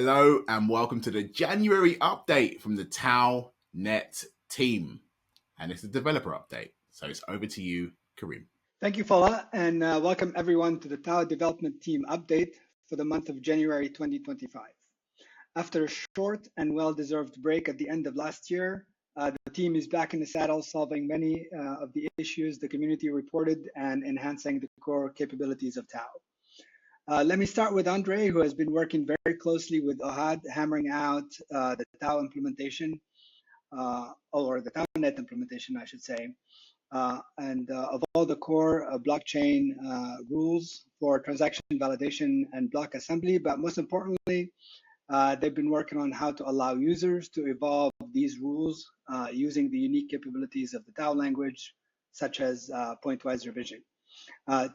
Hello and welcome to the January update from the TauNet team. And it's a developer update. So it's over to you, Karim. Thank you, Fala, and welcome everyone to the Tau development team update for the month of January 2025. After a short and well-deserved break at the end of last year, the team is back in the saddle, solving many of the issues the community reported and enhancing the core capabilities of Tau. Let me start with Andrei, who has been working very closely with Ohad, hammering out the Tau implementation, or the TauNet implementation, I should say, of all the core blockchain rules for transaction validation and block assembly. But most importantly, they've been working on how to allow users to evolve these rules using the unique capabilities of the Tau language, such as pointwise revision.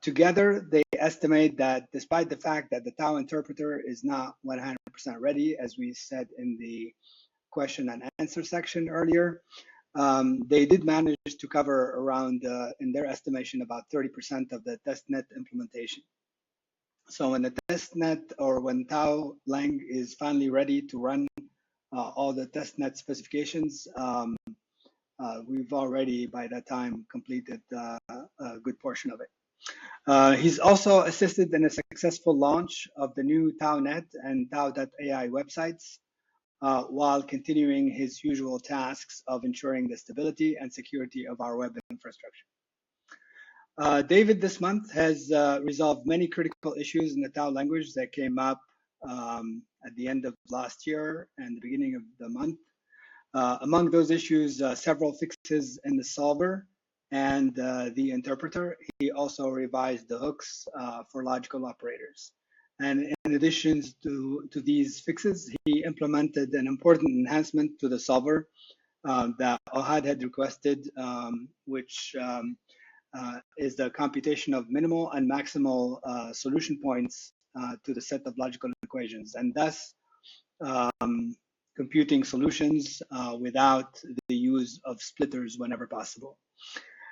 Together, they estimate that despite the fact that the Tau interpreter is not 100% ready, as we said in the question and answer section earlier, they did manage to cover around, in their estimation, about 30% of the testnet implementation. So when the testnet or when Tau Lang is finally ready to run all the testnet specifications, we've already by that time completed a good portion of it. He's also assisted in a successful launch of the new TauNet and Tau.ai websites, while continuing his usual tasks of ensuring the stability and security of our web infrastructure. David this month has resolved many critical issues in the Tau language that came up at the end of last year and the beginning of the month. Among those issues, several fixes in the solver and the interpreter. He also revised the hooks for logical operators. And in addition to these fixes, he implemented an important enhancement to the solver that Ohad had requested, which is the computation of minimal and maximal solution points to the set of logical equations, and thus computing solutions without the use of splitters whenever possible.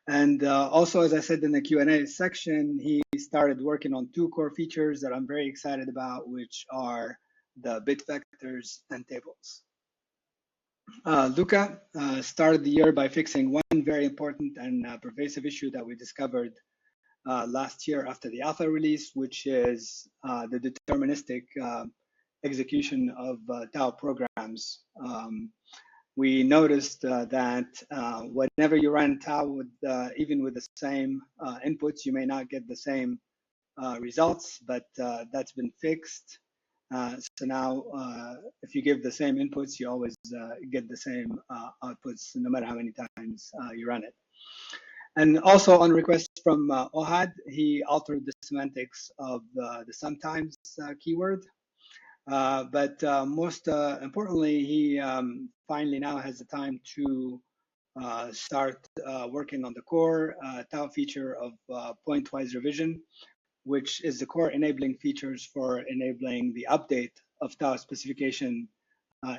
And also, as I said in the Q&A section, he started working on two core features that I'm very excited about, which are the bit vectors and tables. Lucca started the year by fixing one very important and pervasive issue that we discovered last year after the alpha release, which is the deterministic execution of Tau programs. We noticed that whenever you run Tau, even with the same inputs, you may not get the same results, but that's been fixed. So now, if you give the same inputs, you always get the same outputs, no matter how many times you run it. And also, on request from Ohad, he altered the semantics of the sometimes keyword. But most importantly, he finally now has the time to start working on the core Tau feature of pointwise revision, which is the core enabling features for enabling the update of Tau specification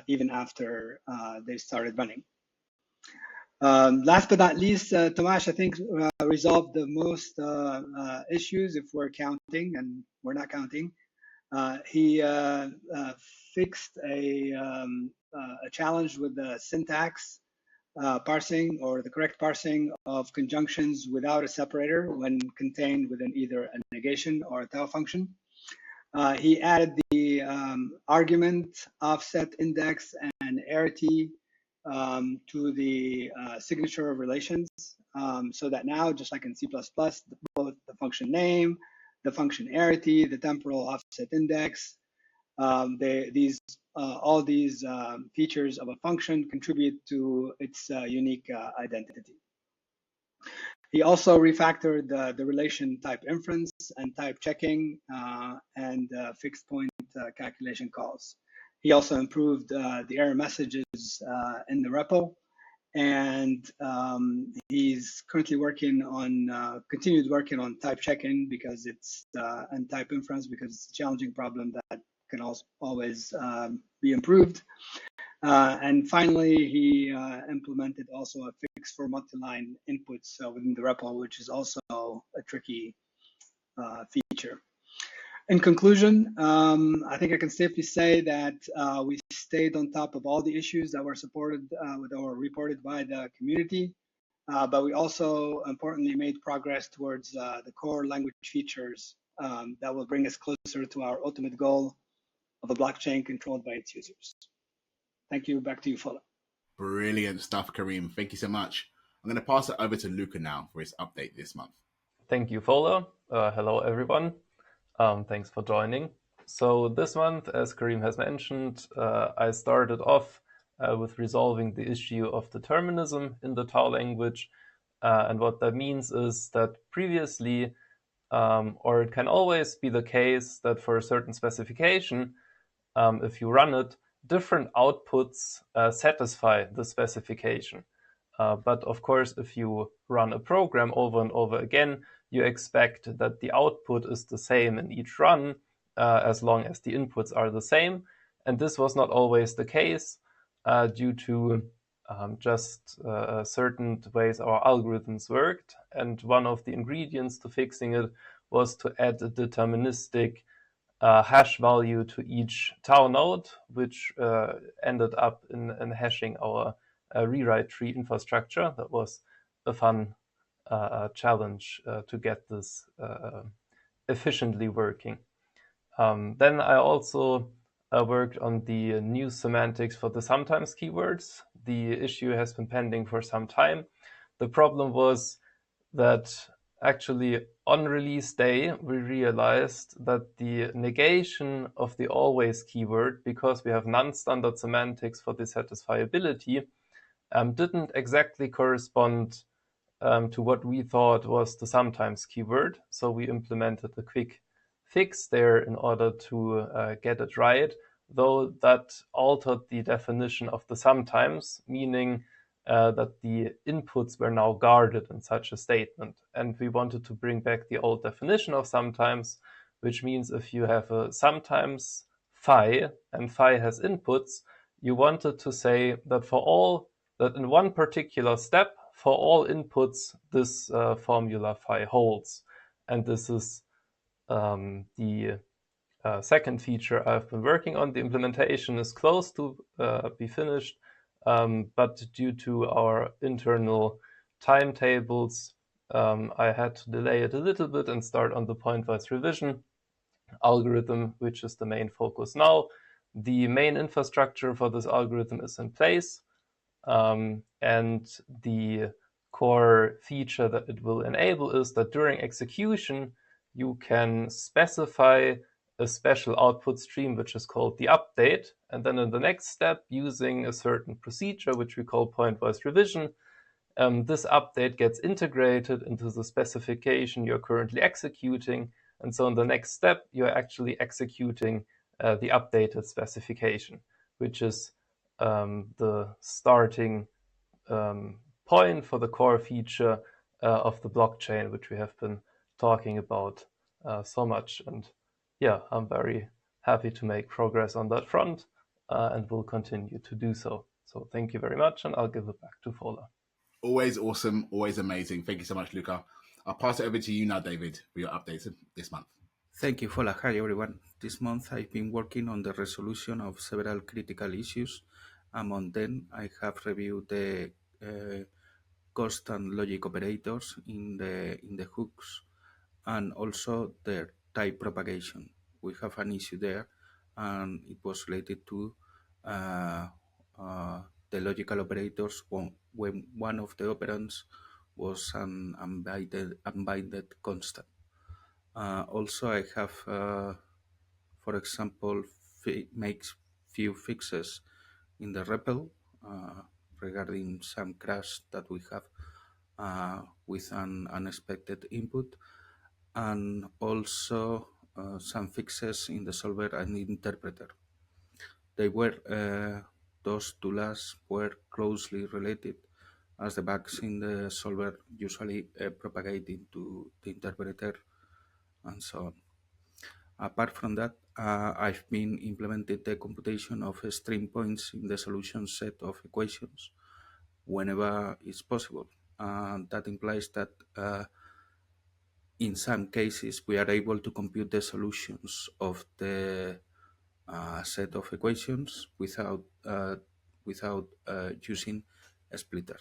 even after they started running. Last but not least, Tomáš, I think, resolved the most issues if we're counting, and we're not counting. He fixed a challenge with the syntax parsing, or the correct parsing of conjunctions without a separator when contained within either a negation or a Tau function. He added the argument, offset index, and arity to the signature relations, so that now, just like in C++, both the function name, the function arity, the temporal offset index, all these features of a function contribute to its unique identity. He also refactored the relation type inference and type checking and fixed point calculation calls. He also improved the error messages in the repo, and he's currently working on, continued working on type checking because it's, and type inference because it's a challenging problem that can also always be improved. And finally, he implemented also a fix for multi-line inputs within the repo, which is also a tricky feature. In conclusion, I think I can safely say that we stayed on top of all the issues that were supported or reported by the community, but we also importantly made progress towards the core language features that will bring us closer to our ultimate goal of a blockchain controlled by its users. Thank you. Back to you, Fola. Brilliant stuff, Karim. Thank you so much. I'm going to pass it over to Lucca now for his update this month. Thank you, Fola. Hello, everyone. Thanks for joining. So this month, as Karim has mentioned, I started off with resolving the issue of determinism in the Tau language. And what that means is that previously, or it can always be the case that for a certain specification, if you run it, different outputs satisfy the specification. But of course, if you run a program over and over again, you expect that the output is the same in each run, as long as the inputs are the same. And this was not always the case due to just certain ways our algorithms worked. And one of the ingredients to fixing it was to add a deterministic hash value to each Tau node, which ended up in hashing our rewrite tree infrastructure. That was a fun challenge to get this efficiently working. Then I also worked on the new semantics for the sometimes keywords. The issue has been pending for some time. The problem was that actually on release day, we realized that the negation of the always keyword, because we have non-standard semantics for dissatisfiability, didn't exactly correspond to what we thought was the sometimes keyword. So we implemented a quick fix there in order to get it right, though that altered the definition of the sometimes, meaning that the inputs were now guarded in such a statement. And we wanted to bring back the old definition of sometimes, which means if you have a sometimes phi and phi has inputs, you wanted to say that that in one particular step, for all inputs, this formula phi holds. And this is the second feature I've been working on. The implementation is close to be finished, but due to our internal timetables, I had to delay it a little bit and start on the pointwise revision algorithm, which is the main focus now. The main infrastructure for this algorithm is in place, and the core feature that it will enable is that during execution, you can specify a special output stream, which is called the update. And then in the next step, using a certain procedure, which we call pointwise revision, this update gets integrated into the specification you're currently executing. And so in the next step, you're actually executing the updated specification, which is the starting point for the core feature of the blockchain, which we have been talking about so much. And yeah, I'm very happy to make progress on that front and will continue to do so. So thank you very much, and I'll give it back to Fola. Always awesome, always amazing. Thank you so much, Lucca. I'll pass it over to you now, David, for your updates this month. Thank you, Fola. Hi, everyone. This month I've been working on the resolution of several critical issues. Among them, I have reviewed the constant logic operators in the hooks and also their type propagation. We have an issue there, and it was related to the logical operators when one of the operands was an unbinded constant. Also, I have, for example, makes few fixes in the REPL regarding some crash that we have with an unexpected input, and also some fixes in the solver and interpreter. They were those two last were closely related, as the bugs in the solver usually propagate into the interpreter and so on. Apart from that, I've been implemented the computation of string points in the solution set of equations whenever it's possible. That implies that in some cases, we are able to compute the solutions of the set of equations without using a splitter.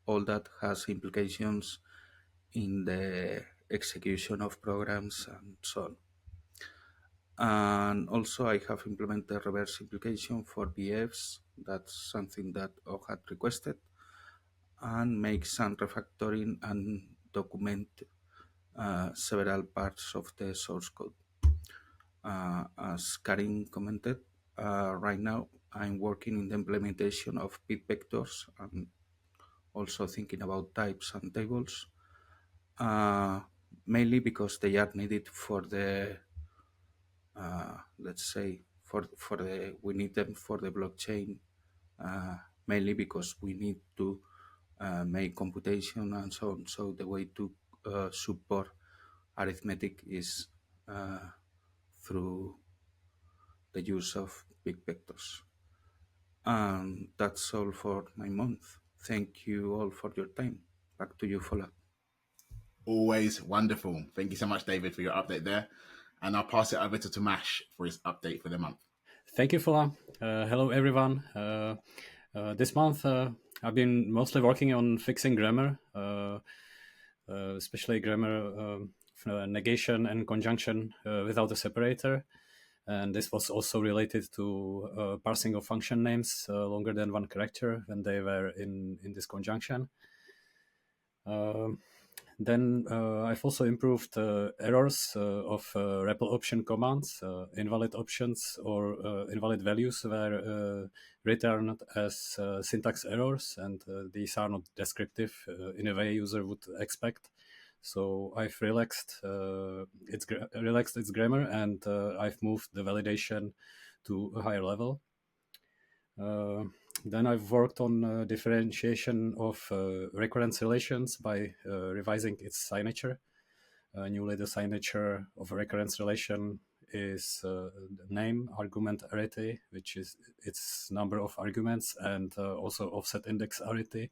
All that has implications in the execution of programs and so on. And also I have implemented reverse implication for VFs. That's something that Ohad requested, and make some refactoring and document several parts of the source code. As Karim commented, right now I'm working in the implementation of bit vectors and also thinking about types and tables, mainly because they are needed for the, let's say, we need them for the blockchain, mainly because we need to make computation and so on. So the way to support arithmetic is through the use of big vectors. And that's all for my month. Thank you all for your time. Back to you, Fola. Always wonderful. Thank you so much, David, for your update there. And I'll pass it over to Tomáš for his update for the month. Thank you, Fola. Hello, everyone. This month, I've been mostly working on fixing grammar, especially grammar negation and conjunction without a separator. And this was also related to parsing of function names longer than one character when they were in this conjunction. Then I've also improved errors of REPL option commands. Invalid options or invalid values were returned as syntax errors, and these are not descriptive in a way user would expect. So I've relaxed its grammar, and I've moved the validation to a higher level. Then I've worked on differentiation of recurrence relations by revising its signature. Newly, the signature of a recurrence relation is the name argument arity, which is its number of arguments, and also offset index arity,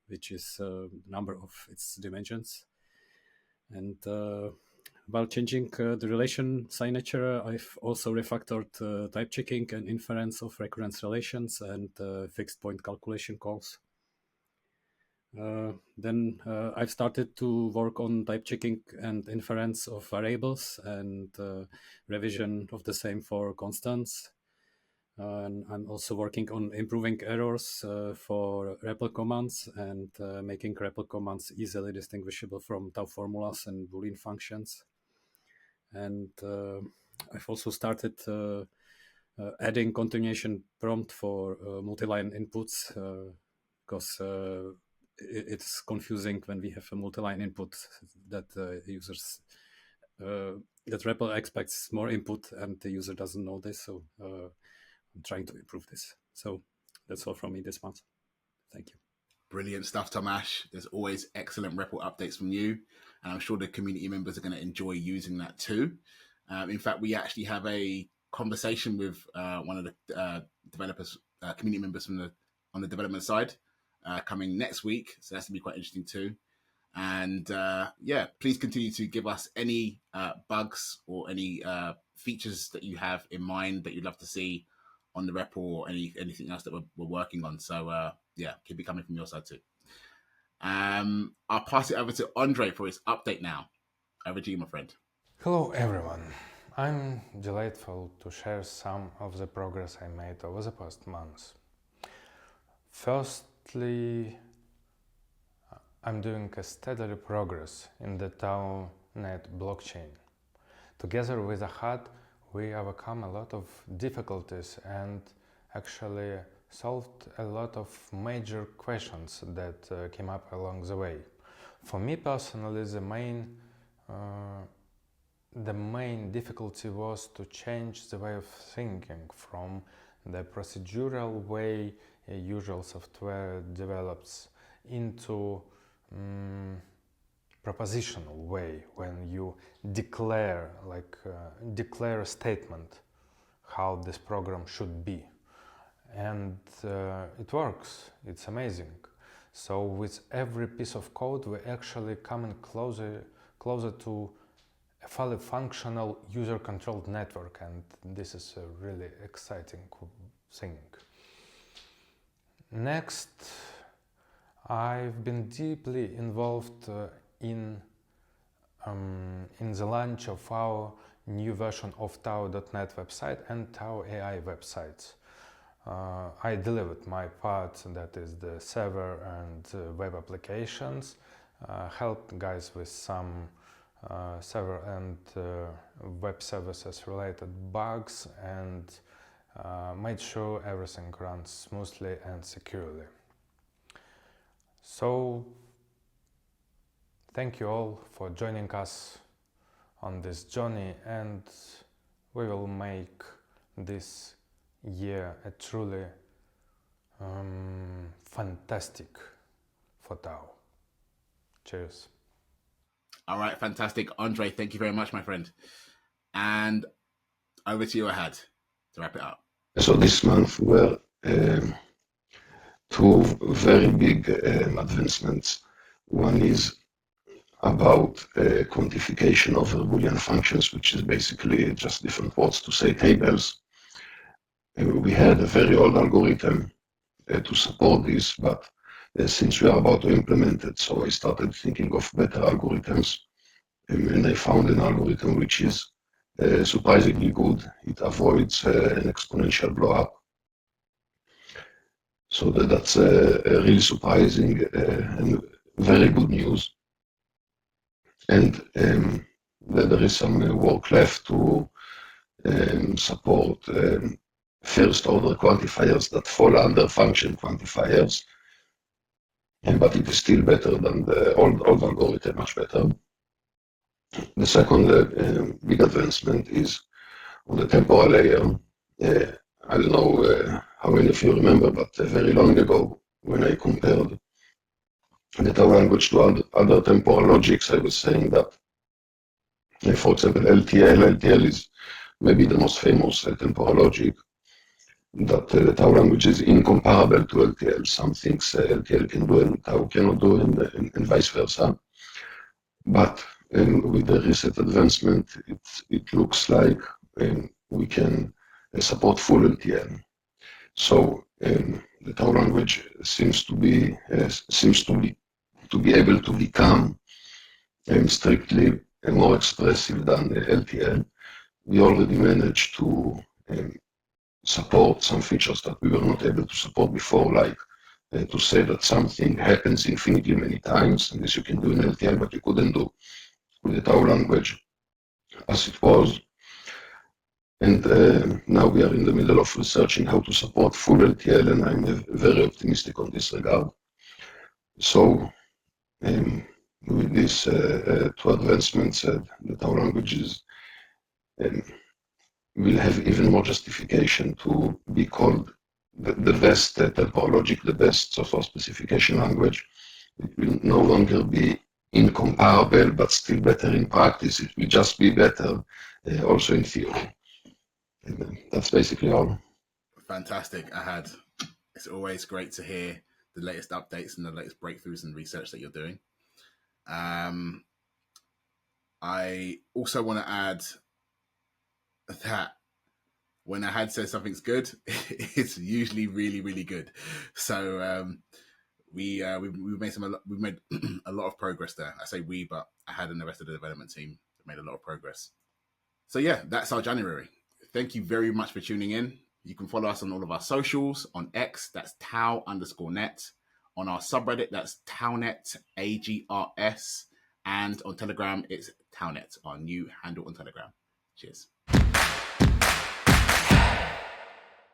which is number of its dimensions. And while changing the relation signature, I've also refactored type checking and inference of recurrence relations and fixed point calculation calls. Then I've started to work on type checking and inference of variables and revision of the same for constants. And I'm also working on improving errors for REPL commands and making REPL commands easily distinguishable from tau formulas and Boolean functions. And I've also started adding continuation prompt for multi-line inputs because it's confusing when we have a multi-line input that users that REPL expects more input and the user doesn't know this. So I'm trying to improve this. So that's all from me this month. Thank you. Brilliant stuff, Tomáš. There's always excellent REPL updates from you, and I'm sure the community members are going to enjoy using that too. In fact, we actually have a conversation with one of the developers, community members on the development side coming next week. So that's going to be quite interesting too. And yeah, please continue to give us any bugs or any features that you have in mind that you'd love to see on the REPL or anything else that we're working on. So yeah, keep it coming from your side too. I'll pass it over to Andrei for his update now. Over to you, my friend. Hello everyone. I'm delightful to share some of the progress I made over the past months. Firstly, I'm doing a steady progress in the tau.net blockchain. Together with Ohad, we overcome a lot of difficulties and actually solved a lot of major questions that came up along the way. For me personally, the main difficulty was to change the way of thinking from the procedural way a usual software develops into propositional way, when you declare a statement how this program should be, and it works. It's amazing. So with every piece of code we actually come in closer closer to a fully functional user-controlled network, and this is a really exciting thing. Next, I've been deeply involved in the launch of our new version of Tao.net website and Tao AI websites. I delivered my part, that is the server and web applications, helped guys with some server and web services related bugs, and made sure everything runs smoothly and securely. So thank you all for joining us on this journey, and we will make this year a truly fantastic for Tao. Cheers. All right, fantastic. Andrei, thank you very much, my friend. And over to you, Ohad, to wrap it up. So this month were two very big advancements. One is about quantification of Boolean functions, which is basically just different words to say tables. We had a very old algorithm to support this, but since we are about to implement it, so I started thinking of better algorithms, and I found an algorithm which is surprisingly good. It avoids an exponential blowup. So that's really surprising and very good news. And there is some work left to support first order quantifiers that fall under function quantifiers, but it is still better than the old algorithm, much better. The second big advancement is on the temporal layer. I don't know how many of you remember, but very long ago, when I compared the Tao language to other temporal logics, I was saying that, for example, LTL is maybe the most famous temporal logic, that the Tao language is incomparable to LTL. Some things LTL can do and Tao cannot do, and vice versa. But with the recent advancement, it looks like we can support full LTL. So the Tao language seems to be able to become strictly more expressive than LTL. We already managed to support some features that we were not able to support before, like to say that something happens infinitely many times, and this you can do in LTL, but you couldn't do with the Tao language as it was. And now we are in the middle of researching how to support full LTL, and I'm very optimistic on this regard. So with these two advancements, the Tao languages will have even more justification to be called the best temporal logic, the best software specification language. It will no longer be incomparable, but still better in practice. It will just be better also in theory. And that's basically all. Fantastic, Ohad. It's always great to hear the latest updates and the latest breakthroughs and research that you're doing. I also want to add that when Ohad says something's good, it's usually really, really good. So we've made a lot of progress there. I say we, but Ohad and the rest of the development team have made a lot of progress. So yeah, that's our January. Thank you very much for tuning in. You can follow us on all of our socials. On X, that's Tao_net. On our subreddit, that's TaoNet, Agrs. And on Telegram, it's TaoNet, our new handle on Telegram. Cheers.